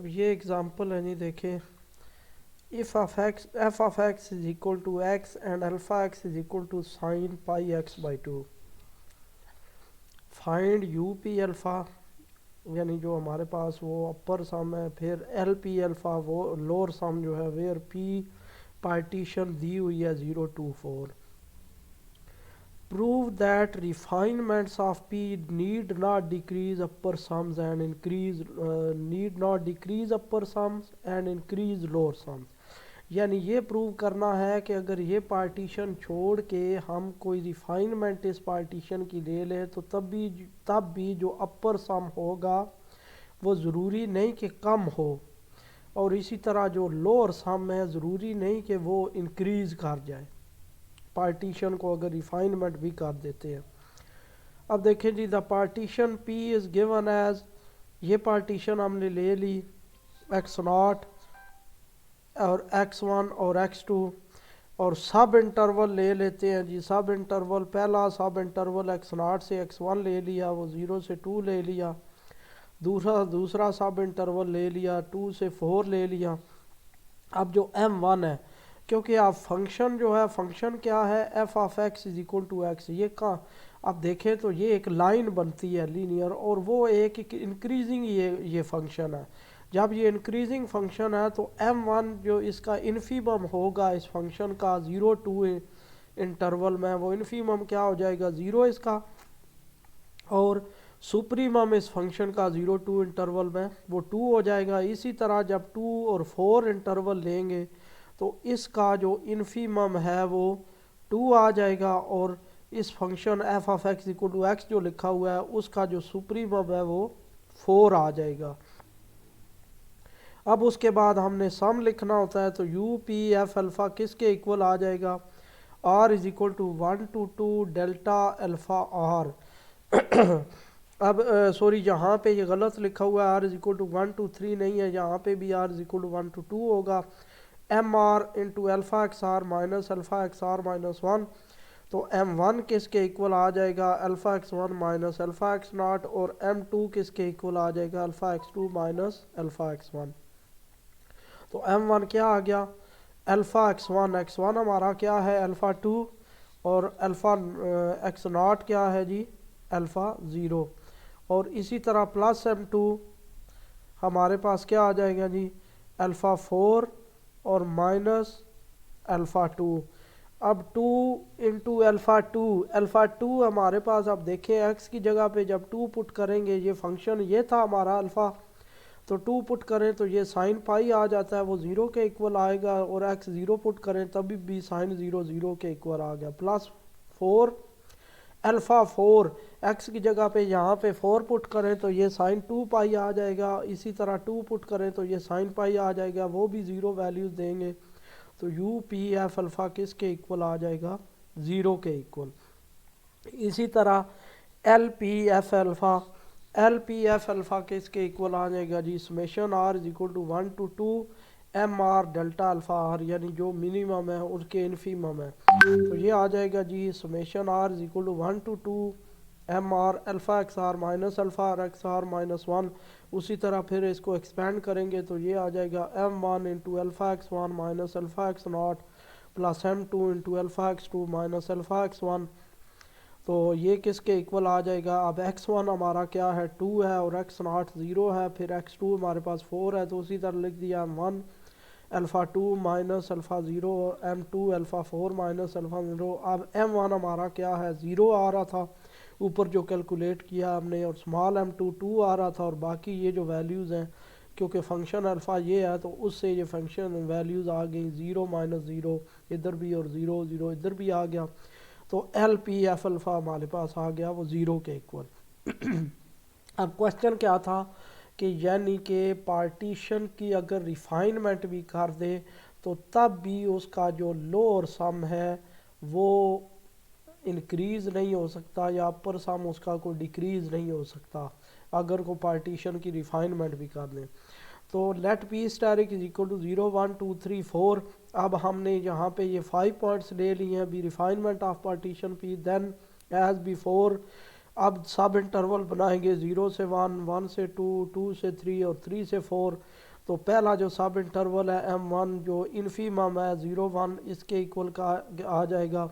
अब ये एग्जांपल है जी, देखें। If F of X is equal to X and alpha X is equal to sine pi X by two, find U P alpha, यानी जो हमारे पास वो अपर सम है, फिर एल पी अल्फा वो लोअर सम जो है, वेयर पी पार्टीशन दी हुई है 0 to 4। Prove that refinements of P need not decrease upper sums and increase need not decrease upper sums and increase lower sums। यानी ये prove करना है कि अगर ये पार्टीशन छोड़ के हम कोई रिफाइनमेंट इस पार्टीशन की ले लें तो तब भी जो अपर सम होगा वो ज़रूरी नहीं कि कम हो, और इसी तरह जो लोअर सम है ज़रूरी नहीं कि वो इंक्रीज़ कर जाए पार्टीशन को अगर रिफाइनमेंट भी कर देते हैं। अब देखें जी, the partition p is given as, ये पार्टीशन हमने ले ली एक्स नॉट और एक्स वन और एक्स टू, और सब इंटरवल ले लेते हैं जी। सब इंटरवल, पहला सब इंटरवल एक्स नॉट से एक्स वन ले लिया, वो 0 से 2 ले लिया। दूसरा सब इंटरवल ले लिया 2 से 4 ले लिया। अब जो m1 है, क्योंकि आप फंक्शन जो है, फंक्शन क्या है, F of X is equal to X, ये कहाँ आप देखें तो ये एक लाइन बनती है लीनियर, और वो एक इंक्रीजिंग ये फंक्शन है। जब ये इंक्रीजिंग फंक्शन है तो m1 जो इसका इन्फीमम होगा इस फंक्शन का 0 to इंटरवल में, वो इन्फीमम क्या हो जाएगा 0 इसका, और सुप्रीमम इस फंक्शन का 0 to इंटरवल में वो 2 हो जाएगा। इसी तरह जब 2 और 4 इंटरवल लेंगे तो इसका जो इन्फीमम है वो 2 आ जाएगा, और इस function F of X equal to X जो लिखा हुआ है उसका जो सुप्रीमम है वो 4 आ जाएगा। अब उसके बाद हमने सम लिखना होता है, तो यू पी एफ अल्फ़ा किसके इक्वल आ जाएगा, R is equal to 1 to 2 delta alpha R. अब सॉरी, यहाँ पे ये गलत लिखा हुआ है, R is equal to 1 to 3 नहीं है, यहाँ पे भी R is equal to 1 to 2 होगा। M R into alpha x are minus alpha x are minus 1, तो m1 किसके इक्वल आ जाएगा, alpha X one minus alpha x not, और m2 किसके इक्वल आ जाएगा, alpha X two minus alpha X one. तो m1 क्या आ गया, अल्फ़ा एक्स वन हमारा क्या है अल्फ़ा टू, और अल्फ़ा एक्स नॉट क्या है जी अल्फ़ा ज़ीरो, और इसी तरह प्लस m2 हमारे पास क्या आ जाएगा जी अल्फ़ा फोर और माइनस अल्फ़ा टू। अब 2 इंटू अल्फ़ा टू हमारे पास, अब देखें x की जगह पे जब 2 पुट करेंगे, ये फंक्शन ये था हमारा अल्फ़ा, तो 2 पुट करें तो ये साइन पाई आ जाता है, वो 0 के इक्वल आएगा, और x 0 पुट करें तभी भी साइन 0 0 के इक्वल आ गया। प्लस 4 अल्फ़ा 4, x की जगह पे यहाँ पे 4 पुट करें तो ये साइन 2 पाई आ जाएगा, इसी तरह 2 पुट करें तो ये साइन पाई आ जाएगा, वो भी 0 वैल्यूज़ देंगे, तो यू पी एफ अल्फ़ा किसके इक्वल आ जाएगा 0 के इक्वल। इसी तरह एल पी एफ अल्फ़ा किसके इक्वल आ जाएगा जी summation r is equal to 1 to 2 m r delta alpha r, यानी जो मिनिमम है उसके इन्फीमम है, तो ये आ जाएगा जी summation r is equal to 1 to 2 m r alpha x are minus alpha x are minus 1। उसी तरह फिर इसको एक्सपेंड करेंगे तो ये आ जाएगा m1 into alpha X one minus alpha x not plus m2 into alpha X two minus alpha X one, तो ये किसके इक्वल आ जाएगा। अब x1 हमारा क्या है 2 है, और x नॉट 0 है, फिर x2 हमारे पास 4 है, तो उसी तरह लिख दिया m1 alpha two minus alpha zero, m2 alpha four minus alpha zero. अब m1 हमारा क्या है 0 आ रहा था ऊपर जो कैलकुलेट किया हमने, और स्मॉल m2 2 आ रहा था, और बाकी ये जो वैल्यूज़ हैं क्योंकि फंक्शन अल्फ़ा ये है तो उससे ये फंक्शन वैल्यूज़ आ गई 0 माइनस 0 इधर भी, और 0 0 इधर भी आ गया, तो एल पी एफ अल्फ़ा हमारे पास आ गया वो 0 के इक्वल। अब क्वेश्चन क्या था कि यानी कि पार्टीशन की अगर रिफाइनमेंट भी कर दे तो तब भी उसका जो लोअर सम है वो इंक्रीज़ नहीं हो सकता, या अपर सम उसका कोई डिक्रीज़ नहीं हो सकता अगर को पार्टीशन की रिफाइनमेंट भी कर दें। तो let P asterisk is equal to 0 1 2 3 4। अब हमने यहाँ पे ये 5 पॉइंट्स ले लिए हैं be refinement of partition P, then as before अब सब इंटरवल बनाएंगे 0 से 1 1 से 2 2 से 3 और 3 से 4। तो पहला जो सब इंटरवल है M1 जो इन्फीमम है 0 1 इसके इक्वल का आ जाएगा,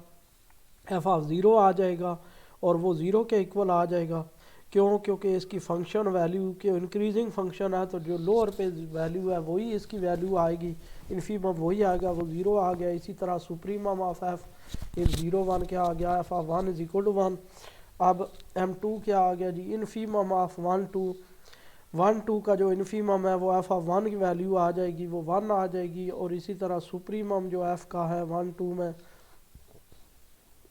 एफ ऑफ ज़ीरो आ जाएगा और वो ज़ीरो के इक्वल आ जाएगा। क्यों? क्योंकि इसकी फंक्शन वैल्यू के इंक्रीजिंग फंक्शन है, तो जो लोअर पे वैल्यू है वही इसकी वैल्यू आएगी, इन्फीमम वही आएगा, वो ज़ीरो आ गया। इसी तरह सुप्रीमम ऑफ एफ इज 0 1 क्या आ गया, F of 1 is equal to 1। अब M2 क्या आ गया जी, इन्फीमम ऑफ 1 2 1 2 का जो इन्फीमम है वो एफ ऑफ 1 की वैल्यू आ जाएगी, वो 1 आ जाएगी। और इसी तरह सुप्रीमम जो एफ का है 1 2 में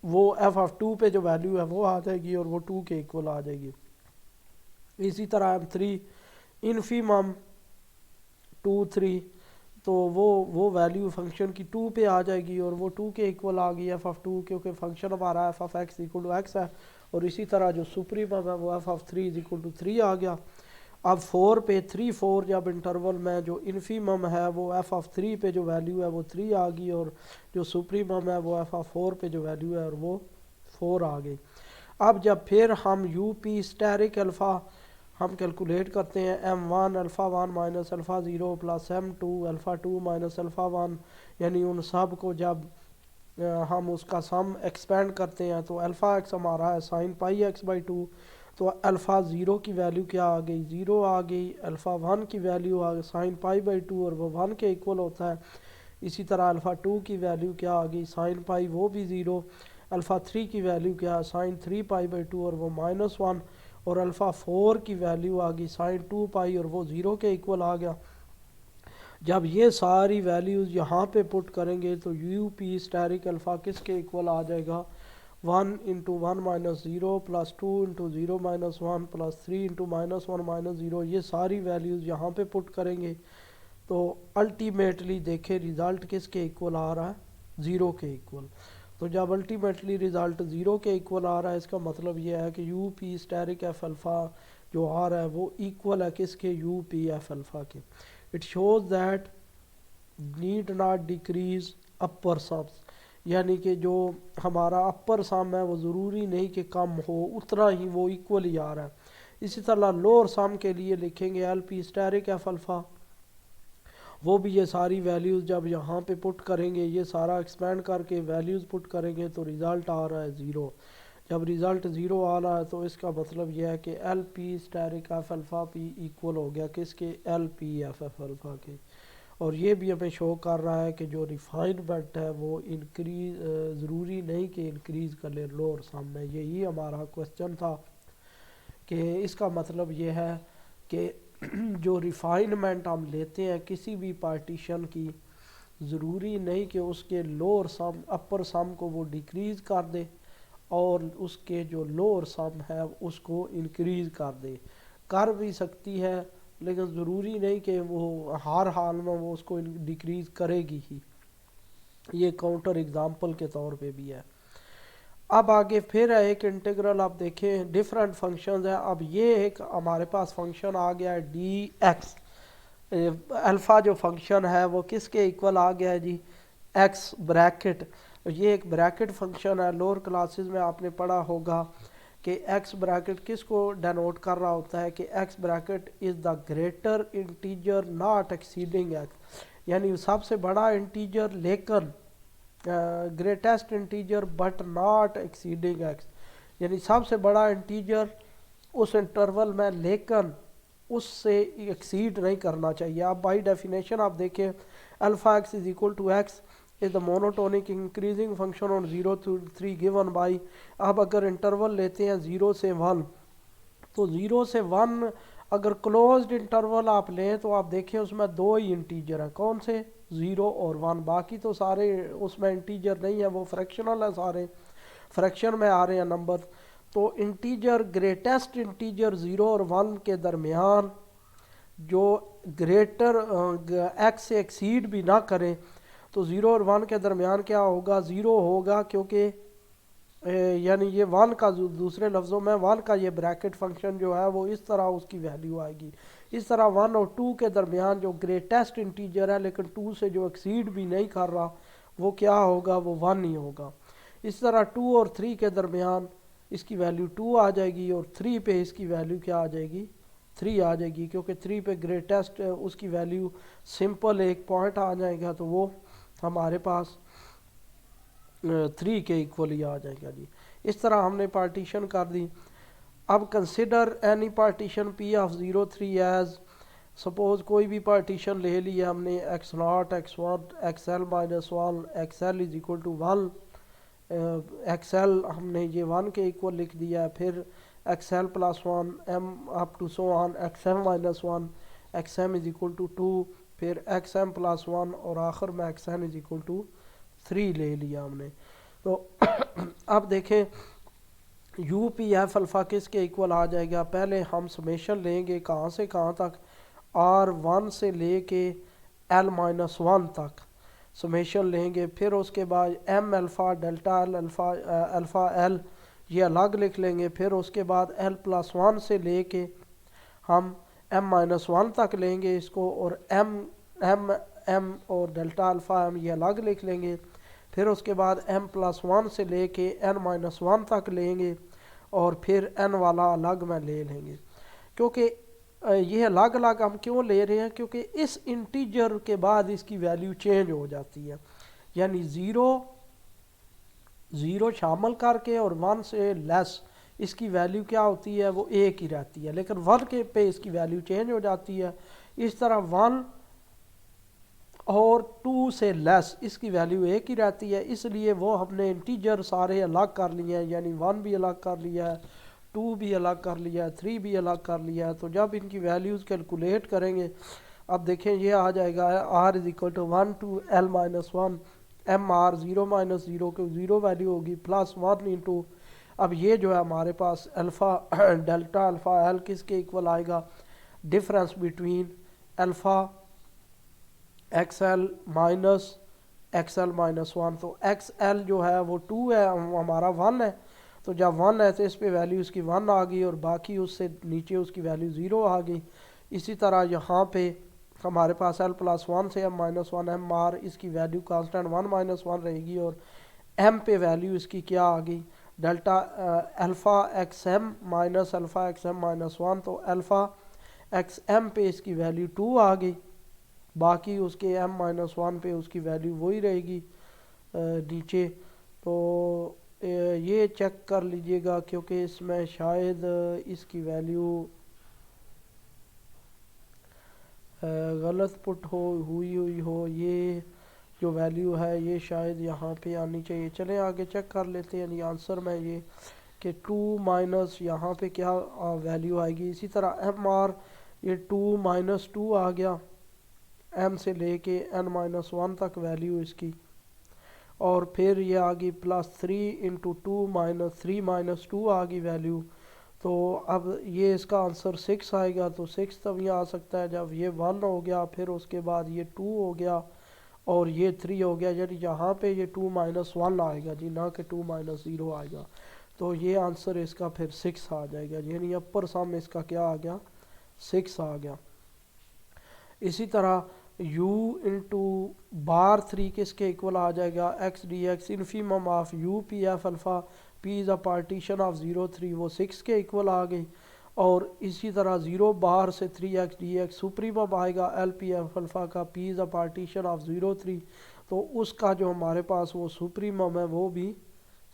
वो एफ ऑफ 2 पे जो वैल्यू है वो आ जाएगी और वो 2 के इक्वल आ जाएगी। इसी तरह M3 इन्फीमम 2 3 तो वो वैल्यू फंक्शन की 2 पे आ जाएगी और वो 2 के इक्वल आ गई एफ ऑफ 2, क्योंकि फंक्शन हमारा F of X equal to X है। और इसी तरह जो सुप्रीमम है वो F of 3 is equal to 3 आ गया। अब 4 पे 3 4 जब इंटरवल में जो इन्फीमम है वो एफ ऑफ 3 पे जो वैल्यू है वो 3 आ गई और जो सुप्रीमम है वो एफ ऑफ 4 पे जो वैल्यू है और वो 4 आ गई। अब जब फिर हम यू पी स्टैरिक अल्फ़ा हम कैलकुलेट करते हैं M1 alpha 1 minus alpha 0 plus M2 alpha 2 minus alpha 1, यानी उन सब को जब हम उसका सम एक्सपेंड करते हैं तो अल्फ़ा एक्स हमारा है साइन पाई एक्स बाई 2, तो अल्फ़ा 0 की वैल्यू क्या आ गई, 0 आ गई। अल्फ़ा 1 की वैल्यू आ गई साइन पाई बाई 2 और वो 1 के इक्वल होता है। इसी तरह अल्फ़ा 2 की वैल्यू क्या आ गई, साइन पाई वो भी 0। अल्फ़ा 3 की वैल्यू क्या है, साइन 3 पाई बाई 2 और वो -1। और अल्फ़ा 4 की वैल्यू आ गई साइन 2 पाई और वो 0 के इक्वल आ गया। जब ये सारी वैल्यूज़ यहाँ पे पुट करेंगे तो यू पी स्टैरिक अल्फ़ा किसके इक्वल आ जाएगा, 1 into 1 minus 0 plus 2 into 0 minus 1 plus 3 into -1 minus 0। ये सारी वैल्यूज़ यहाँ पे पुट करेंगे तो अल्टीमेटली देखें रिज़ल्ट किसके इक्वल आ रहा है, 0 के इक्वल। तो जब अल्टीमेटली रिज़ल्ट 0 के इक्वल आ रहा है इसका मतलब ये है कि U P asterisk F alpha जो आ रहा है वो इक्वल है किसके, यू पी एफ अल्फ़ा के। It shows that need not decrease upper sums, यानी कि जो हमारा अपर सम है वो ज़रूरी नहीं कि कम हो, उतना ही वो इक्वल ही आ रहा है। इसी तरह लोअर सम के लिए लिखेंगे L P asterisk F alpha, वो भी ये सारी वैल्यूज़ जब यहाँ पे पुट करेंगे, ये सारा एक्सपेंड करके वैल्यूज़ पुट करेंगे तो रिज़ल्ट आ रहा है 0। जब रिज़ल्ट 0 आ रहा है तो इसका मतलब यह है कि L P asterisk F alpha P equal हो गया किसके, L p F F alpha के। और ये भी हमें शो कर रहा है कि जो रिफाइनमेंट है वो इंक्रीज ज़रूरी नहीं कि इंक्रीज़ कर ले लोअर सम में। यही हमारा क्वेश्चन था कि इसका मतलब ये है कि जो रिफाइनमेंट हम लेते हैं किसी भी पार्टीशन की, ज़रूरी नहीं कि उसके लोअर सम अपर सम को वो डिक्रीज़ कर दे और उसके जो लोअर सम है उसको इंक्रीज़ कर दे, कर भी सकती है लेकिन ज़रूरी नहीं कि वो हर हाल में वो उसको डिक्रीज़ करेगी ही। ये काउंटर एग्जांपल के तौर पे भी है। अब आगे फिर है एक इंटीग्रल, आप देखें डिफरेंट फंक्शंस है। अब ये एक हमारे पास फंक्शन आ गया है डी एक्स, अल्फ़ा जो फंक्शन है वो किसके इक्वल आ गया है जी, एक्स ब्रैकेट। ये एक ब्रैकेट फंक्शन है, लोअर क्लासेस में आपने पढ़ा होगा कि एक्स ब्रैकेट किसको डेनोट कर रहा होता है कि x bracket is the greater integer not exceeding x, यानी सबसे बड़ा इंटीजर लेकिन greatest integer but not exceeding x, यानी सबसे बड़ा इंटीजर उस इंटरवल में लेकिन उससे एक्सीड नहीं करना चाहिए। आप बाई डेफिनेशन आप देखें alpha X is equal to X is the monotonic increasing function on 0 to 3 given by. अब अगर इंटरवल लेते हैं 0 से 1, तो 0 से 1 अगर क्लोज्ड इंटरवल आप लें तो आप देखें उसमें दो ही इंटीजर हैं, कौन से, 0 और 1। बाकी तो सारे उसमें इंटीजर नहीं है, वो फ्रैक्शनल है, सारे फ्रैक्शन में आ रहे हैं नंबर। तो इंटीजर ग्रेटेस्ट इंटीजर 0 और 1 के दरमियान जो ग्रेटर एक्स से एक्सीड भी ना करें, तो 0 और 1 के दरमियान क्या होगा, 0 होगा, क्योंकि यानी ये 1 का दूसरे लफ्ज़ों में 1 का ये ब्रैकेट फंक्शन जो है वो इस तरह उसकी वैल्यू आएगी। इस तरह 1 और 2 के दरमियान जो ग्रेटेस्ट इंटीजर है लेकिन 2 से जो एक्सीड भी नहीं कर रहा वो क्या होगा, वो 1 ही होगा। इस तरह 2 और 3 के दरमियान इसकी वैल्यू 2 आ जाएगी और 3 पे इसकी वैल्यू क्या आ जाएगी, 3 आ जाएगी, क्योंकि 3 पे ग्रेटेस्ट उसकी वैल्यू सिंपल एक पॉइंट आ जाएगा, तो वो हमारे पास 3 के इक्वल ही आ जाएगा जी। इस तरह हमने पार्टीशन कर दी। अब consider any partition P of 0 3 as, suppose कोई भी पार्टीशन ले लिया हमने x0 x1 xl minus 1 xl is equal to 1, x l हमने ये 1 के इक्वल लिख दिया है, फिर x l plus 1 m up to so on x m minus 1 x m is equal to 2, फिर एक्सएम प्लस 1 और आखिर में एक्सएन इज इक्वल टू 3 ले लिया हमने। तो अब देखें यू पी एफ अल्फ़ा किसके इक्वल आ जाएगा। पहले हम समेशन लेंगे कहाँ से कहाँ तक, R1 से लेके L-1 तक समेशन लेंगे, फिर उसके बाद m alpha delta l alpha l ये अलग लिख लेंगे, फिर उसके बाद L+1 से लेके हम M-1 तक लेंगे इसको, और एम और डेल्टा अल्फ़ा एम ये अलग लिख लेंगे, फिर उसके बाद M+1 से लेके N-1 तक लेंगे, और फिर n वाला अलग में ले लेंगे। क्योंकि ये अलग अलग हम क्यों ले रहे हैं, क्योंकि इस इंटीजर के बाद इसकी वैल्यू चेंज हो जाती है, यानी ज़ीरो शामिल करके और 1 से लेस इसकी वैल्यू क्या होती है, वो एक ही रहती है, लेकिन 1 के पे इसकी वैल्यू चेंज हो जाती है। इस तरह 1 और 2 से लेस इसकी वैल्यू एक ही रहती है, इसलिए वो हमने इंटीजर सारे अलग कर लिए हैं, यानी 1 भी अलग कर लिया है, 2 भी अलग कर लिया है, 3 भी अलग कर लिया है। तो जब इनकी वैल्यूज़ कैलकुलेट करेंगे, अब देखें ये आ जाएगा r is equal to 1 to L-1 m r 0 minus 0 की 0 वैल्यू होगी प्लस 1 इंटू, अब ये जो है हमारे पास अल्फ़ा डेल्टा अल्फ़ा एल किसके इक्वल आएगा, difference between alpha XL minus XL minus 1। तो एक्सएल जो है वो 2 है, हमारा 1 है, तो जब 1 है तो इस पे वैल्यू उसकी 1 आ गई और बाकी उससे नीचे उसकी वैल्यू 0 आ गई। इसी तरह यहाँ पे हमारे पास L+1 से M-1 एम आर इसकी वैल्यू कांस्टेंट 1-1 रहेगी, और m पे वैल्यू इसकी क्या आ गई, delta alpha x m minus alpha x m minus 1, तो अल्फ़ा एक्स एम पे इसकी वैल्यू 2 आ गई, बाकी उसके M-1 पे उसकी वैल्यू वही रहेगी नीचे। तो ये चेक कर लीजिएगा, क्योंकि इसमें शायद इसकी वैल्यू गलत पुट हुई हो, ये जो वैल्यू है ये शायद यहाँ पे आनी चाहिए। चलें आगे चेक कर लेते हैं। आंसर में ये कि 2 माइनस यहाँ पे क्या वैल्यू आएगी। इसी तरह एम आर ये 2 माइनस 2 आ गया, m से लेके N-1 तक वैल्यू इसकी, और फिर ये आ गई +3 इंटू 2 माइनस 3 माइनस 2 आ गई वैल्यू। तो अब ये इसका आंसर 6 आएगा। तो 6 तब ये आ सकता है जब ये 1 हो गया, फिर उसके बाद ये 2 हो गया और ये 3 हो गया, यानी यहाँ पे ये 2 माइनस 1 आएगा जी, ना कि 2 माइनस 0 आएगा। तो ये आंसर इसका फिर 6 आ जाएगा, यानी अपर सम इसका क्या आ गया, 6 आ गया। इसी तरह u इंटू बार 3 किसके इक्वल आ जाएगा, x D x infimum of u P F alpha p is a partition of 0 3, वो 6 के इक्वल आ गई। और इसी तरह 0 बार से 3x डी एक्स सुप्रीमम आएगा एल पी एफ अल्फ़ा का, p is a partition of 0 3, तो उसका जो हमारे पास वो सुप्रीमम है वो भी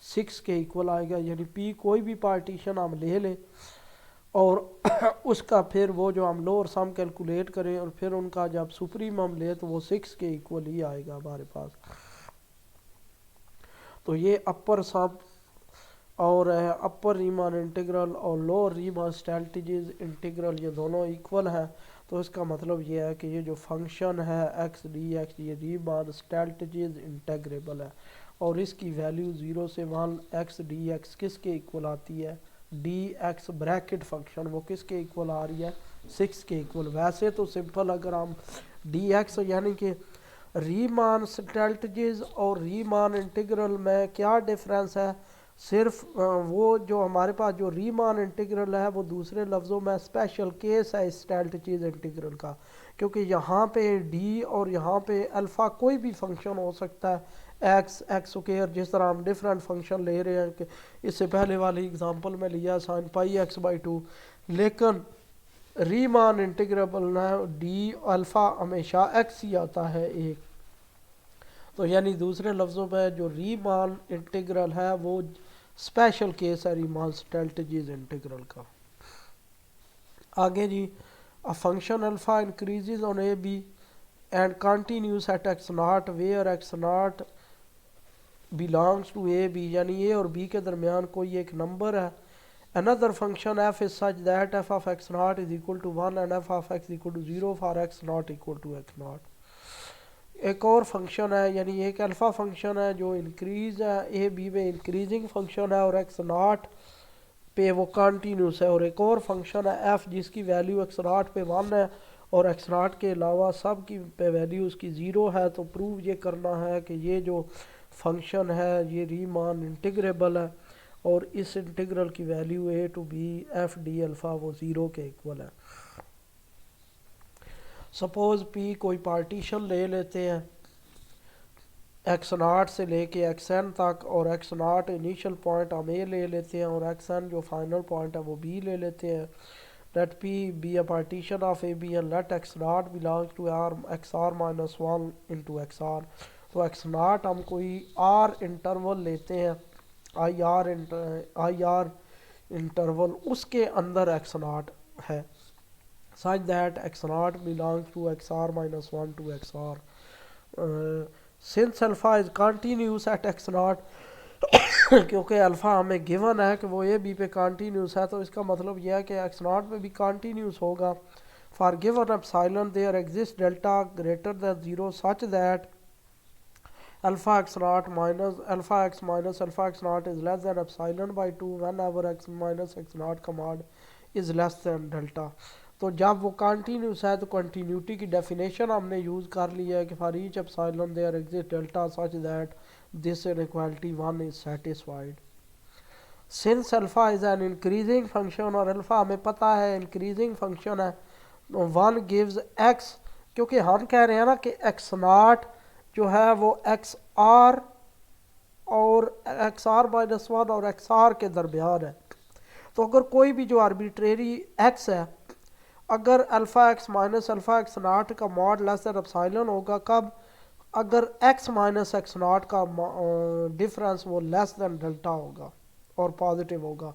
6 के इक्वल आएगा। यानी p कोई भी पार्टीशन हम ले लें और उसका फिर वो जो हम लोअर सम कैलकुलेट करें और फिर उनका जब सुप्रीमम ले तो वो 6 के इक्वल ही आएगा हमारे पास। तो ये अपर सम और अपर रीमान इंटीग्रल और लोअर रीमान स्ट्रैटेजीज इंटीग्रल ये दोनों इक्वल हैं। तो इसका मतलब ये है कि ये जो फंक्शन है एक्स डी एक्स ये रीमान स्ट्रैटेजीज इंटेग्रेबल है, और इसकी वैल्यू 0 से 1 एक्स डी एक्स किसके इक्वल आती है, डी एक्स ब्रैकेट फंक्शन वो किसके इक्वल आ रही है, 6 के इक्वल। वैसे तो सिंपल अगर हम डी एक्स यानी कि रीमान स्ट्रैटेजीज और रीमान इंटीग्रल में क्या डिफरेंस है, सिर्फ वो जो हमारे पास जो रीमान इंटीग्रल है वो दूसरे लफ्ज़ों में स्पेशल केस है इस स्ट्रैटेजीज इंटीग्रल का, क्योंकि यहाँ पे डी और यहाँ पे अल्फ़ा कोई भी फंक्शन हो सकता है, एक्स स्क्वायर, जिस तरह हम डिफरेंट फंक्शन ले रहे हैं कि इससे पहले वाली एग्जांपल में लिया sin πx/2, लेकिन रीमान इंटीग्रेबल ना डी अल्फ़ा हमेशा एक्स ही आता है एक। तो यानी दूसरे लफ्ज़ों में जो रीमान इंटीग्रल है वो स्पेशल केस है रीमान स्ट्रेटजीज इंटीग्रल का। आगे जी, a function alpha increases on a b and continuous at x not where x not belongs to a b, यानी ए और बी के दरमियान कोई एक नंबर है। Another function f is such that f of x naught is equal to 1 and f of x equal to 0 for x not equal to x naught। एक और function है, यानी एक अल्फ़ा फंक्शन है जो इंक्रीज है A B में, increasing function है और एक्स नॉट पे वो कंटिन्यूस है। और एक और फंक्शन है एफ जिसकी वैल्यू एक्स नॉट पे 1 है और एक्स नॉट के अलावा सब की पे वैल्यू उसकी 0 है। तो प्रूव ये करना है कि ये जो फंक्शन है ये रीमान इंटीग्रेबल है और इस इंटीग्रल की value a to b f d alpha वो 0 के इक्वल है। सपोज पी कोई पार्टीशन ले लेते हैं एक्स नॉट से लेके एक्स एन तक, और एक्स नॉट इनिशियल पॉइंट हम ए ले लेते हैं और एक्स एन जो फाइनल पॉइंट है वो बी ले लेते हैं। Let P be a partition of a b and let x not belongs to r x are minus 1 into x r. तो एक्स नॉट हम कोई आर इंटरवल लेते हैं, आई आर इंटरवल, उसके अंदर एक्स नॉट है such that x naught belongs to xr minus 1 to xr। since alpha is continuous at x naught क्योंकि alpha हमें गिवन है कि वो ए बी पे कंटिन्यूस है, तो इसका मतलब यह है कि एक्स नॉट पे भी कंटिन्यूस होगा। For given epsilon there exist delta greater than 0 such that alpha x not minus alpha x not is less than epsilon by 2 whenever x minus x not command is less than delta. तो जब वो continuous है तो continuity की definition हमने use कर लिया है कि for each epsilon there exist delta such that this inequality 1 is satisfied. Since alpha is an increasing function और अल्फ़ा हमें पता है इंक्रीजिंग फंक्शन है, तो 1 गिव्स एक्स, क्योंकि हम कह रहे हैं ना कि एक्स नॉट जो है वो एक्स आर और एक्स आर माइनस 1 और एक्स आर के दरमियान है। तो अगर कोई भी जो आर्बिट्रेरी एक्स है, अगर अल्फ़ा एक्स नॉट का मॉड लेस दैन एप्सिलॉन होगा कब, अगर एक्स माइनस एक्स नॉट का डिफरेंस वो लेस दैन डेल्टा होगा और पॉजिटिव होगा।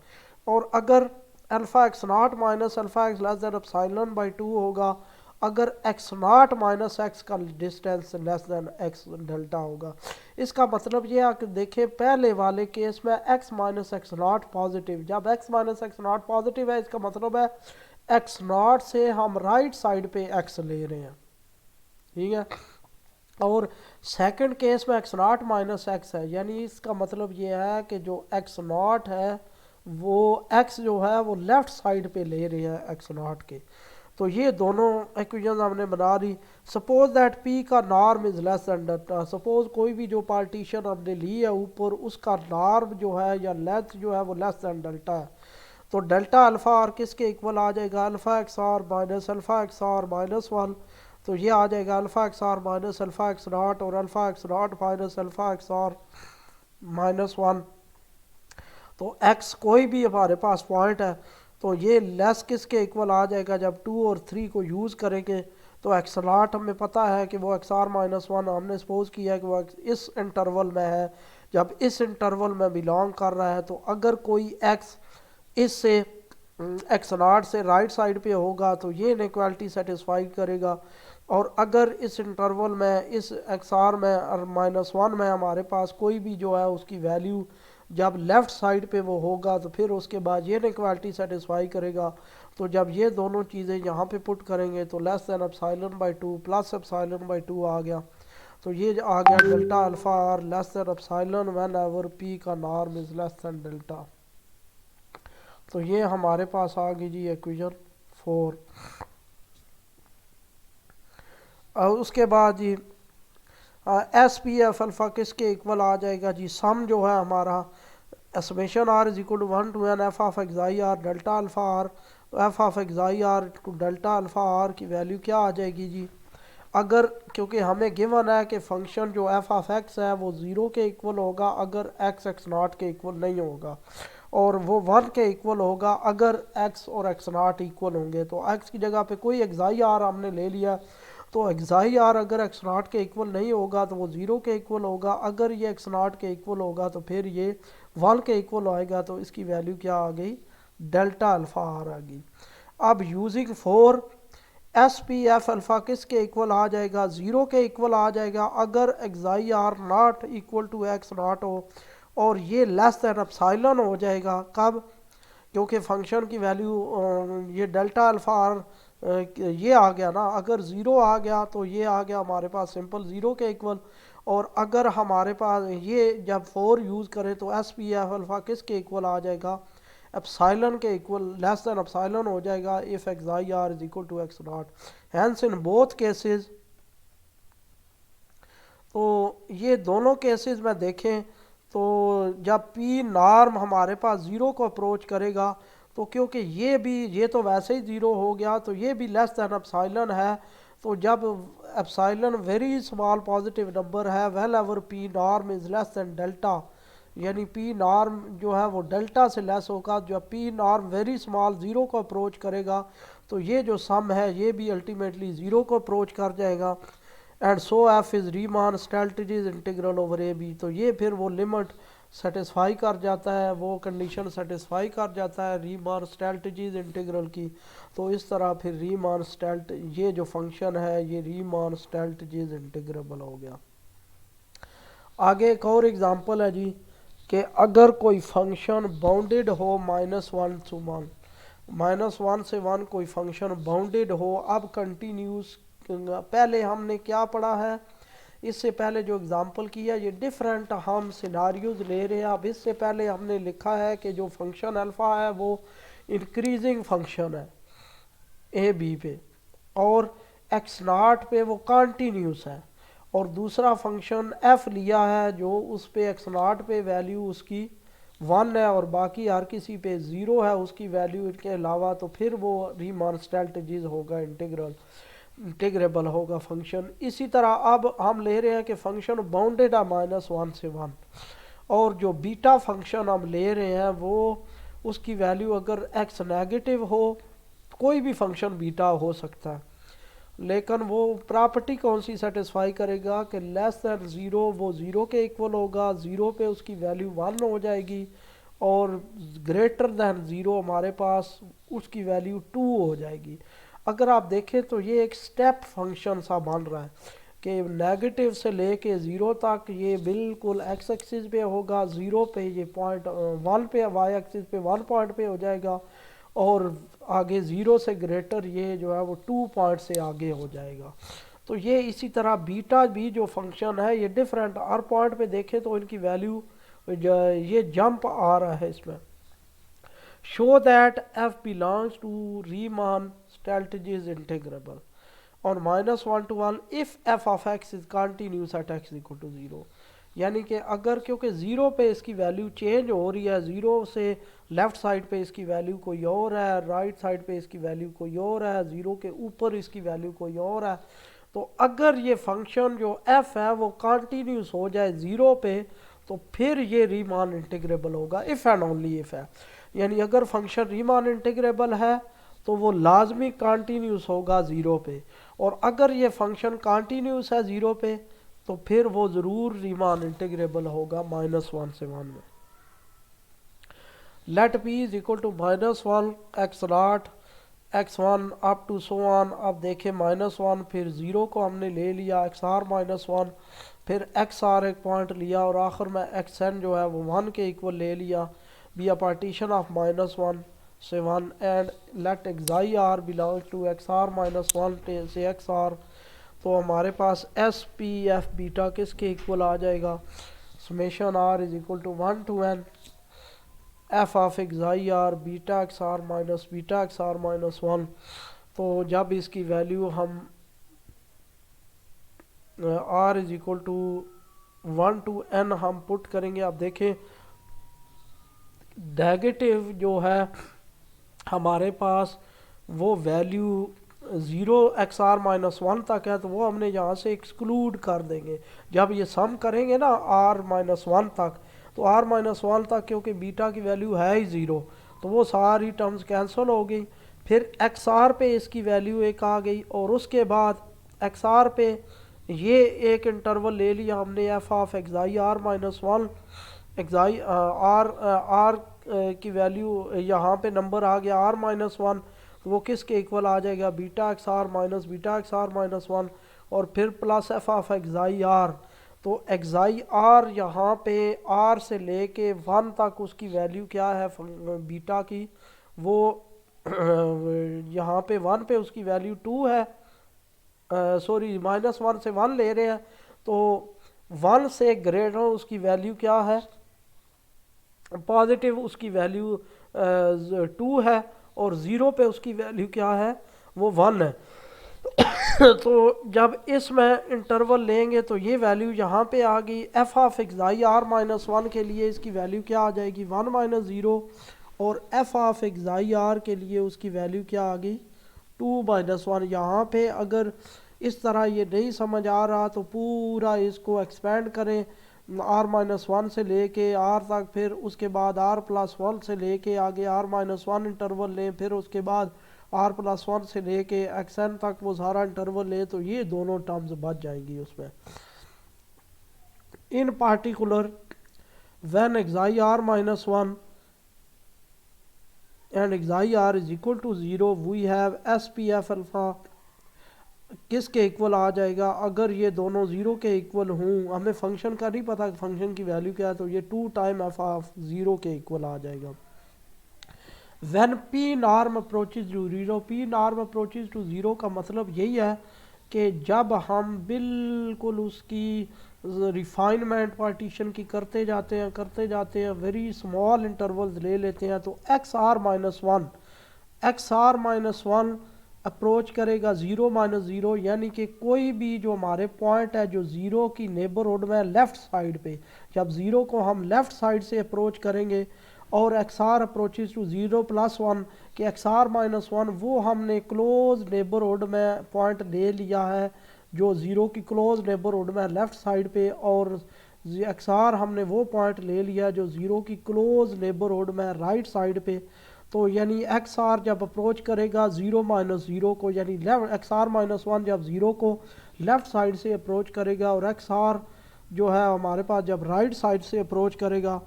और अगर alpha x not minus alpha x less than epsilon by 2 होगा अगर एक्स नॉट माइनस एक्स का distance less than x delta होगा। इसका मतलब ये है कि देखें पहले वाले केस में x minus x not positive, जब x minus x not positive है इसका मतलब है एक्स नॉट से हम राइट साइड पे एक्स ले रहे हैं, ठीक है। और सेकंड केस में एक्स नॉट माइनस एक्स है, यानी इसका मतलब ये है कि जो एक्स नॉट है वो एक्स जो है वो लेफ्ट साइड पे ले रहे हैं एक्स नॉट के। तो ये दोनों इक्वेशन हमने बना दी। सपोज दैट पी का norm is less than delta, suppose कोई भी जो पार्टीशन हमने ली है ऊपर उसका नॉर्म जो है या लेंथ जो है वो लेस दैन डेल्टा है। तो डेल्टा अल्फ़ा आर किसके इक्वल आ जाएगा, alpha x are minus alpha x are minus 1। तो ये आ जाएगा alpha x are minus alpha x not और alpha x not minus alpha x are minus 1। तो एक्स कोई भी हमारे पास पॉइंट है तो ये लेस किसके इक्वल आ जाएगा, जब 2 और 3 को यूज़ करेंगे तो एक्स नॉट हमें पता है कि वो एक्स आर माइनस 1 हमने सपोज किया है कि वो इस इंटरवल में है। जब इस इंटरवल में बिलोंग कर रहा है तो अगर कोई एक्स इससे एक्स नॉट से राइट साइड पे होगा तो ये इनइक्वालिटी सेटिस्फाई करेगा। और अगर इस इंटरवल में इस एक्स आर में माइनस 1 में हमारे पास कोई भी जो है उसकी वैल्यू जब लेफ़्ट साइड पे वो होगा तो फिर उसके बाद ये इनइक्वालिटी सेटिस्फाई करेगा। तो जब ये दोनों चीज़ें यहाँ पे पुट करेंगे तो less than epsilon by 2 plus epsilon by 2 आ गया। तो ये आ गया delta alpha r less than epsilon whenever p का norm is less than delta. तो ये हमारे पास आ गई जी इक्वेशन 4। और उसके बाद जी एस पी एफ अल्फ़ा किसके इक्वल आ जाएगा जी, सम जो है हमारा summation r is equal to 1 to n f of x i r delta alpha r. तो f of x i r to delta alpha r की वैल्यू क्या आ जाएगी जी, अगर क्योंकि हमें गिवन है कि फंक्शन जो एफ ऑफ एक्स है वो 0 के इक्वल होगा अगर एक्स एक्स नॉट के इक्वल नहीं होगा। और वो 1 के इक्वल होगा अगर x और x नॉट इक्वल होंगे। तो x की जगह पे कोई एक्साई आर हमने ले लिया, तो एक्साई आर अगर x नॉट के इक्वल नहीं होगा तो वो 0 के इक्वल होगा, अगर ये x नॉट के इक्वल होगा तो फिर ये 1 के इक्वल आएगा। तो इसकी वैल्यू क्या आ गई, डेल्टा अल्फ़ा आर आ गई। अब using four S P F alpha किसके इक्वल आ जाएगा, 0 के इक्वल आ जाएगा अगर xi r not equal to x not हो और ये लेस दैन एप्सिलॉन हो जाएगा। कब, क्योंकि फंक्शन की वैल्यू ये डेल्टा अल्फ़ा आर ये आ गया ना, अगर 0 आ गया तो ये आ गया हमारे पास सिंपल 0 के इक्वल। और अगर हमारे पास ये जब 4 यूज़ करें तो एस पी एफ अल्फ़ा किसके इक्वल आ जाएगा, एप्सिलॉन के इक्वल, लेस दैन एप्सिलॉन हो जाएगा if x i r is equal to x not. Hence in both cases, तो ये दोनों केसेस में देखें तो जब पी नॉर्म हमारे पास 0 को अप्रोच करेगा तो क्योंकि ये तो वैसे ही 0 हो गया तो ये भी लेस दैन एप्सिलॉन है। तो जब epsilon very small positive number है whenever p norm is less than delta, यानी पी नॉर्म जो है वो डेल्टा से लेस होगा। जब पी नॉर्म वेरी स्मॉल 0 को अप्रोच करेगा तो ये जो सम है ये भी अल्टीमेटली 0 को अप्रोच कर जाएगा। And so f is Riemann Stieltjes integral over a b, तो ये फिर वो लिमिट सेटिस्फाई कर जाता है, वो कंडीशन सेटिस्फाई कर जाता है रीमान स्टेल्टिजीज इंटीग्रल की। तो इस तरह फिर रीमान स्टेल्ट ये जो फंक्शन है ये रीमान स्टेल्टिजीज इंटीग्रेबल हो गया। आगे एक और एग्जांपल है जी कि अगर कोई फंक्शन बाउंडेड हो -1 to 1, -1 से 1 कोई फंक्शन बाउंडेड हो। अब कंटिन्यूस, पहले हमने क्या पढ़ा है, इससे पहले जो एग्जांपल किया ये डिफरेंट हम सिनारियोज ले रहे हैं। अब इससे पहले हमने लिखा है कि जो फंक्शन अल्फ़ा है वो इंक्रीजिंग फंक्शन है ए बी पे, और एक्स नॉट पे वो कॉन्टीन्यूस है, और दूसरा फंक्शन एफ लिया है जो उस पे एक्स नॉट पे वैल्यू उसकी 1 है और बाकी हर किसी पे 0 है उसकी वैल्यू इनके अलावा। तो फिर वो रीमान स्टेल्टिजीज होगा, इंटीग्रेबल होगा फंक्शन। इसी तरह अब हम ले रहे हैं कि फंक्शन बाउंडेड है -1 से 1, और जो बीटा फंक्शन हम ले रहे हैं वो उसकी वैल्यू अगर एक्स नेगेटिव हो, कोई भी फंक्शन बीटा हो सकता है, लेकिन वो प्रॉपर्टी कौन सी सेटिस्फाई करेगा कि लेस दैन 0 वो 0 के इक्वल होगा, 0 पे उसकी वैल्यू 1 हो जाएगी, और ग्रेटर दैन 0 हमारे पास उसकी वैल्यू 2 हो जाएगी। अगर आप देखें तो ये एक स्टेप फंक्शन सा बन रहा है कि नेगेटिव से लेके 0 तक ये बिल्कुल एक्स एक्सिस पे होगा, 0 पे ये पॉइंट 1 पे, वाई एक्सिस पे 1 पॉइंट पे हो जाएगा, और आगे 0 से ग्रेटर ये जो है वो 2 पॉइंट से आगे हो जाएगा। तो ये इसी तरह बीटा भी जो फंक्शन है ये डिफरेंट हर पॉइंट पे देखें तो इनकी वैल्यू ये जंप आ रहा है इसमें। Show that f belongs to Riemann strategy is integrable on -1 to 1 if f of x is continuous at x equal to 0। यानी कि अगर क्योंकि 0 पे इसकी वैल्यू चेंज हो रही है, 0 से लेफ़्ट साइड पे इसकी वैल्यू कोई और है, राइट साइड पे इसकी वैल्यू कोई और है, 0 के ऊपर इसकी वैल्यू कोई और है। तो अगर ये फंक्शन जो f है वो कंटिन्यूस हो जाए 0 पे तो फिर ये रीमान इंटीग्रेबल होगा, इफ़ एंड ओनली इफ़ है। यानी अगर फंक्शन रीमान इंटीग्रेबल है तो वो लाजमी कंटिन्यूस होगा 0 पे, और अगर ये फंक्शन कंटिन्यूस है 0 पे तो फिर वो ज़रूर रीमान इंटीग्रेबल होगा -1 से 1 में। Let P is equal to -1 x not x1 up to so on. अब देखें -1 फिर 0 को हमने ले लिया, xr -1 फिर xr एक पॉइंट लिया, और आखिर में xn जो है वो 1 के इक्वल ले लिया, बी अ पार्टीशन ऑफ -1 से 1, and let xi r belongs to xr -1 से xr। तो हमारे पास एस पी एफ बीटा किसके इक्वल आ जाएगा, summation r is equal to 1 to n f of xi r beta xr minus beta xr -1। तो जब इसकी वैल्यू हम r is equal to 1 to n हम पुट करेंगे, आप देखें नेगेटिव जो है हमारे पास वो वैल्यू 0 XR -1 तक है, तो वो हमने यहाँ से एक्सक्लूड कर देंगे। जब ये सम करेंगे ना R -1 तक तो r माइनस वन तक क्योंकि बीटा की वैल्यू है ही ज़ीरो तो वो सारी टर्म्स कैंसिल हो गई। फिर एक्स आर पे इसकी वैल्यू एक आ गई और उसके बाद एक्स आर पे ये एक इंटरवल ले लिया हमने f of xi r minus one xi r r की वैल्यू यहाँ पे नंबर आ गया आर माइनस वन, वो किसके इक्वल आ जाएगा beta x are minus one और फिर plus f of xi r. तो एक्साई आर यहाँ पे आर से लेके वन तक उसकी वैल्यू क्या है बीटा की, वो यहाँ पे वन पे उसकी वैल्यू टू है, सॉरी माइनस वन से वन ले रहे हैं तो वन से ग्रेटर उसकी वैल्यू क्या है पॉजिटिव, उसकी वैल्यू टू है और ज़ीरो पे उसकी वैल्यू क्या है वो वन है। तो जब इसमें इंटरवल लेंगे तो ये वैल्यू यहाँ पे आ गई f of xi r minus one के लिए इसकी वैल्यू क्या आ जाएगी वन माइनस ज़ीरो और एफ ऑफ एक्साई आर के लिए उसकी वैल्यू क्या आ गई टू माइनस वन। यहाँ पे अगर इस तरह ये नहीं समझ आ रहा तो पूरा इसको एक्सपेंड करें आर माइनस वन से लेके आर तक, फिर उसके बाद आर प्लस वन से लेके आगे आर माइनस वन इंटरवल लें, फिर उसके बाद आर प्लस वन से लेके एक्स एन तक वो सारा इंटरवल लें तो ये दोनों टर्म्स बच जाएंगी उसमें। In particular when xi r minus one and xi r is equal to zero we have S P F alpha किसके इक्वल आ जाएगा अगर ये दोनों ज़ीरो के इक्वल हों, हमें फंक्शन का नहीं पता फंक्शन की वैल्यू क्या है तो ये two time f of zero के इक्वल आ जाएगा। When P norm approaches to zero, P norm approaches to zero का मतलब यही है कि जब हम बिल्कुल उसकी रिफाइनमेंट पार्टीशन की करते जाते हैं वेरी स्मॉल इंटरवल्स ले लेते हैं तो x are minus one approach करेगा ज़ीरो माइनस ज़ीरो, यानी कि कोई भी जो हमारे पॉइंट है जो ज़ीरो की नेबरहुड में लेफ़्ट साइड पे, जब ज़ीरो को हम लेफ़्ट साइड से अप्रोच करेंगे और x r approaches to zero plus one कि एक्स आर माइनस वन वो हमने क्लोज नेबरहुड में पॉइंट ले लिया है जो ज़ीरो की क्लोज नेबरहुड में लेफ़्ट साइड पे, और एक्स आर हमने वो पॉइंट ले लिया जो ज़ीरो की क्लोज नेबरहुड में राइट साइड पे। तो यानी एक्स आर जब अप्रोच करेगा ज़ीरो माइनस ज़ीरो को, यानी left x are minus one जब ज़ीरो को लेफ़्ट साइड से अप्रोच करेगा और एक्स आर जो है हमारे पास जब राइट साइड से अप्रोच करेगा,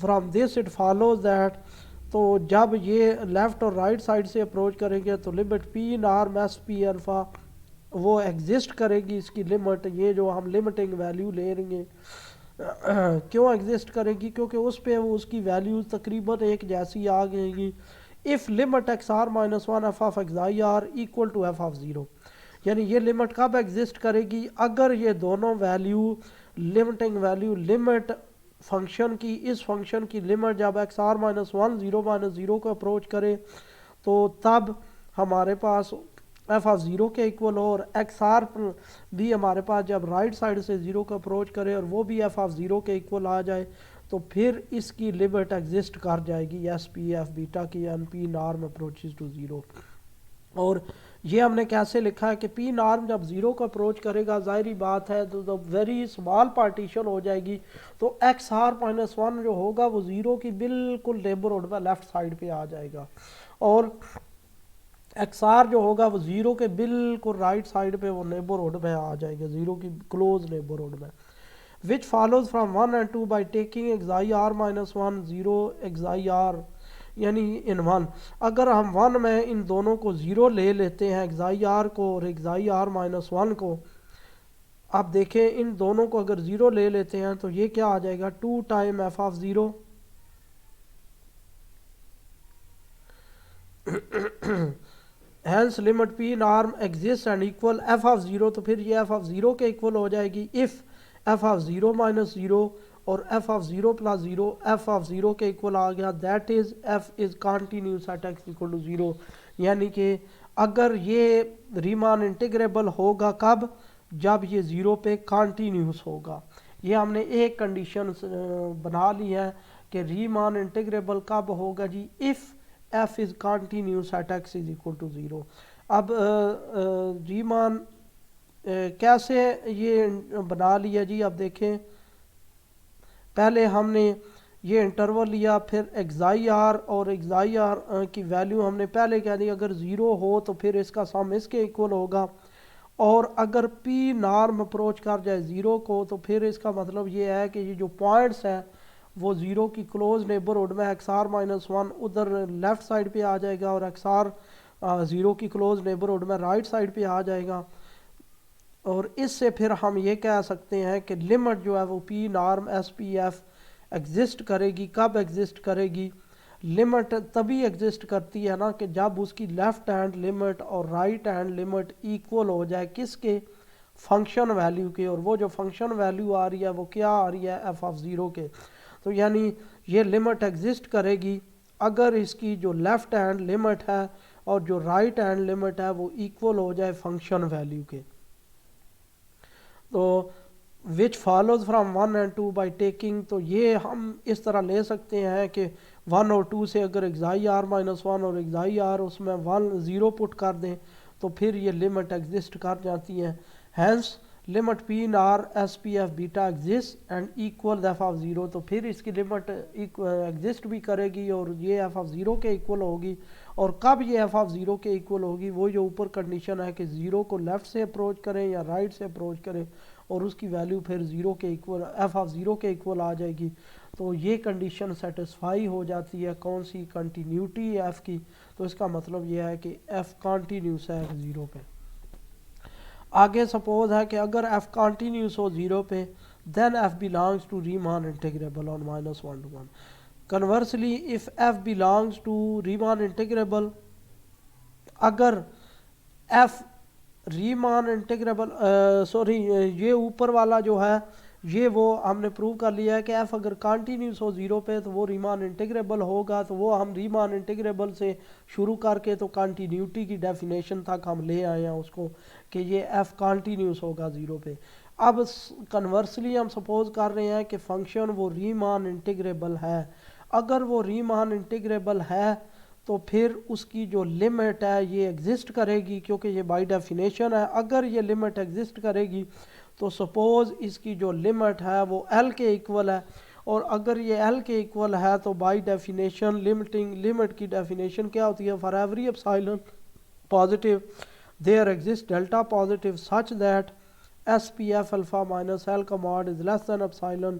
from this it follows that, तो जब ये लेफ़्ट और राइट साइड से अप्रोच करेंगे तो limit p norm S P alpha वो एग्जिस्ट करेगी, इसकी लिमिट ये जो हम लिमिटिंग वैल्यू ले लेंगे क्यों एग्जिस्ट करेगी क्योंकि उस पे वो उसकी वैल्यूज तकरीबन एक जैसी आ गएगी। If limit x are minus one f of xi r equal to f of zero, यानी ये लिमिट कब एग्जिस्ट करेगी अगर ये दोनों value limiting value limit function की इस फंक्शन की लिमिट जब x are minus one zero minus zero को अप्रोच करे तो तब हमारे पास एफ ऑफ ज़ीरो के इक्वल हो, और एक्स आर भी हमारे पास जब राइट साइड से ज़ीरो को अप्रोच करे और वो भी एफ ऑफ ज़ीरो के इक्वल आ जाए तो फिर इसकी लिमिट एग्जिस्ट कर जाएगी एस पी एफ बीटा की an P norm approaches to zero. और ये हमने कैसे लिखा है कि पी नॉर्म जब ज़ीरो को अप्रोच करेगा जाहिर बात है तो वेरी स्मॉल पार्टीशन हो जाएगी तो एक्स आर माइनस वन जो होगा वो ज़ीरो की बिल्कुल नेबरहुड में लेफ़्ट साइड पे आ जाएगा, और एक्स आर जो होगा वो ज़ीरो के बिल्कुल राइट साइड पे वो नेबरहुड में आ जाएगा ज़ीरो की क्लोज नेबरहुड में। Which follows from one and two by taking xi r minus one zero xi r, यानी इन वन अगर हम वन में इन दोनों को ज़ीरो ले लेते हैं एक्साई आर को और एक्साई आर माइनस वन को, आप देखें इन दोनों को अगर ज़ीरो ले लेते हैं तो ये क्या आ जाएगा two time f of zero hence limit p norm exist and equal f of zero, तो फिर ये एफ ऑफ ज़ीरो के इक्वल हो जाएगी if f of zero minus zero और f of zero plus zero f of zero के equal आ गया, that is f is continuous at x equal to zero. यानी कि अगर ये रीमान इंटीग्रेबल होगा कब जब ये ज़ीरो पे कॉन्टीन्यूस होगा। ये हमने एक कंडीशन बना ली है कि रीमान इंटीग्रेबल कब होगा जी if f is continuous at x is equal to zero. अब रीमान कैसे ये बना लिया जी, अब देखें पहले हमने ये इंटरवल लिया, फिर एक्साई आर, और एक्साई आर की वैल्यू हमने पहले कह दी अगर ज़ीरो हो तो फिर इसका सम इसके इक्वल होगा, और अगर पी नॉर्म अप्रोच कर जाए ज़ीरो को तो फिर इसका मतलब ये है कि ये जो पॉइंट्स हैं वो ज़ीरो की क्लोज नेबरहुड में एक्स आर माइनस वन उधर लेफ़्ट साइड पे आ जाएगा, और एक्स आर ज़ीरो की क्लोज नेबरहुड में राइट साइड पे आ जाएगा। और इससे फिर हम ये कह सकते हैं कि लिमिट जो है वो P norm S P F exist करेगी। कब एग्जिस्ट करेगी? लिमिट तभी एग्जिस्ट करती है ना कि जब उसकी लेफ्ट हैंड लिमिट और राइट हैंड लिमिट इक्वल हो जाए किसके? फंक्शन वैल्यू के। और वो जो फंक्शन वैल्यू आ रही है वो क्या आ रही है? एफ ऑफ ज़ीरो के। तो यानी ये लिमिट एग्जिस्ट करेगी अगर इसकी जो लेफ्ट हैंड लिमिट है और जो राइट हैंड लिमिट है वो इक्वल हो जाए फंक्शन वैल्यू के। तो विच follows from one and two by taking, तो ये हम इस तरह ले सकते हैं कि वन और टू से अगर एक्साई आर माइनस वन और एक्साई आर उसमें वन ज़ीरो पुट कर दें तो फिर ये लिमिट एग्जिस्ट कर जाती हैं। Hence limit P in R S P F beta exist and equal f of zero, तो फिर इसकी लिमिट एग्जिस्ट भी करेगी और ये एफ ऑफ ज़ीरो के इक्वल होगी। और कब ये एफ ऑफ ज़ीरो के इक्वल होगी? वो जो ऊपर कंडीशन है कि ज़ीरो को लेफ़्ट से अप्रोच करें या राइट से अप्रोच करें और उसकी वैल्यू फिर ज़ीरो के इक्वल एफ ऑफ ज़ीरो के इक्वल आ जाएगी। तो ये कंडीशन सेटिस्फाई हो जाती है कौन सी? कंटिन्यूटी एफ़ की। तो इसका मतलब ये है कि एफ़ कॉन्टीन्यूस है ज़ीरो पे। आगे सपोज है कि अगर एफ़ कॉन्टीन्यूस हो ज़ीरो पे then f belongs to Riemann integrable on minus one to one. Conversely if f belongs to Riemann integrable, अगर एफ़ रीमान इंटीग्रेबल सॉरी ये ऊपर वाला जो है ये वो हमने प्रूव कर लिया है कि एफ़ अगर कॉन्टीन्यूस हो ज़ीरो पे तो वो रीमान इंटीग्रेबल होगा। तो वो हम रीमान इंटीग्रेबल से शुरू करके तो कॉन्टीन्यूटी की डेफिनेशन तक हम ले आए हैं उसको कि ये एफ़ कॉन्टीन्यूस होगा ज़ीरो पे। अब कन्वर्सली हम सपोज कर रहे हैं कि फंक्शन वो रीमान इंटीग्रेबल है। अगर वो रीमान इंटीग्रेबल है तो फिर उसकी जो लिमिट है ये एग्जिस्ट करेगी क्योंकि ये बाय डेफिनेशन है। अगर ये लिमिट एग्जिस्ट करेगी तो सपोज़ इसकी जो लिमिट है वो एल के इक्वल है, और अगर ये एल के इक्वल है तो बाय डेफिनेशन लिमिट की डेफिनेशन क्या होती है? For every epsilon positive there exist delta positive such that s P f alpha minus l का mod is less than epsilon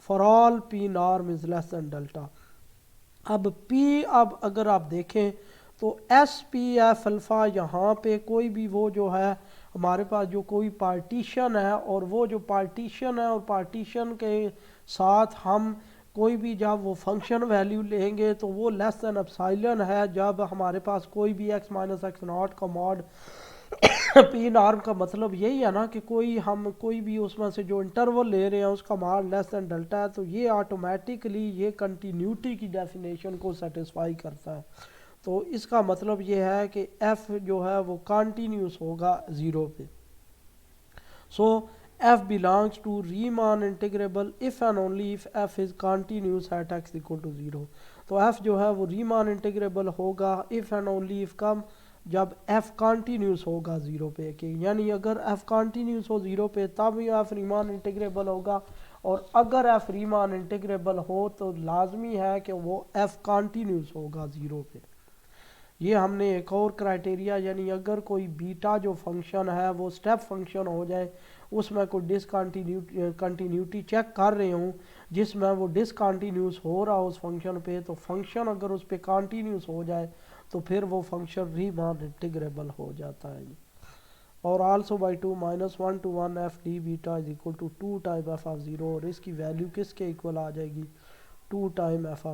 for all p norm is less than delta. अब P, अब अगर आप देखें तो एस पी एफ अल्फ़ा यहाँ पे कोई भी वो जो है हमारे पास जो कोई पार्टीशन है, और वो जो पार्टीशन है और पार्टीशन के साथ हम कोई भी जब वो फंक्शन वैल्यू लेंगे तो वो लेस दैन एप्सिलॉन है जब हमारे पास कोई भी x माइनस एक्स नॉट का मॉड पी नॉर्म का मतलब यही है ना कि हम कोई भी उसमें से जो इंटरवल ले रहे हैं उसका मान लेस दैन डेल्टा है, तो ये ऑटोमेटिकली ये कंटिन्यूटी की डेफिनेशन को सेटिस्फाई करता है। तो इसका मतलब ये है कि एफ जो है वो कंटिन्यूस होगा ज़ीरो पे। So f belongs to Riemann integrable if and only if f is continuous at x equal to zero. तो एफ जो है वो रीमान इंटीग्रेबल होगा इफ़ एंड ओनली इफ़ कम जब एफ़ कॉन्टीन्यूस होगा ज़ीरो पे के, यानी अगर एफ़ कॉन्टीन्यूस हो ज़ीरो पे तब ये एफ़ रीमान इंटीग्रेबल होगा, और अगर एफ़ रीमान इंटीग्रेबल हो तो लाजमी है कि वो एफ़ कॉन्टीन्यूस होगा ज़ीरो पे। ये हमने एक और क्राइटेरिया, यानी अगर कोई बीटा जो फंक्शन है वो स्टेप फंक्शन हो जाए, उसमें कोई कंटिन्यूटी चेक कर रहे हूँ जिसमें वो डिसकंटिन्यूस हो रहा उस फंक्शन पे, तो फंक्शन अगर उस पर कॉन्टीन्यूस हो जाए तो फिर वो फंक्शन रीमान इंटीग्रेबल हो जाता है। और also by two minus one to one f d beta is equal to two time f of zero, और इसकी वैल्यू किसके इक्वल आ जाएगी? To time f of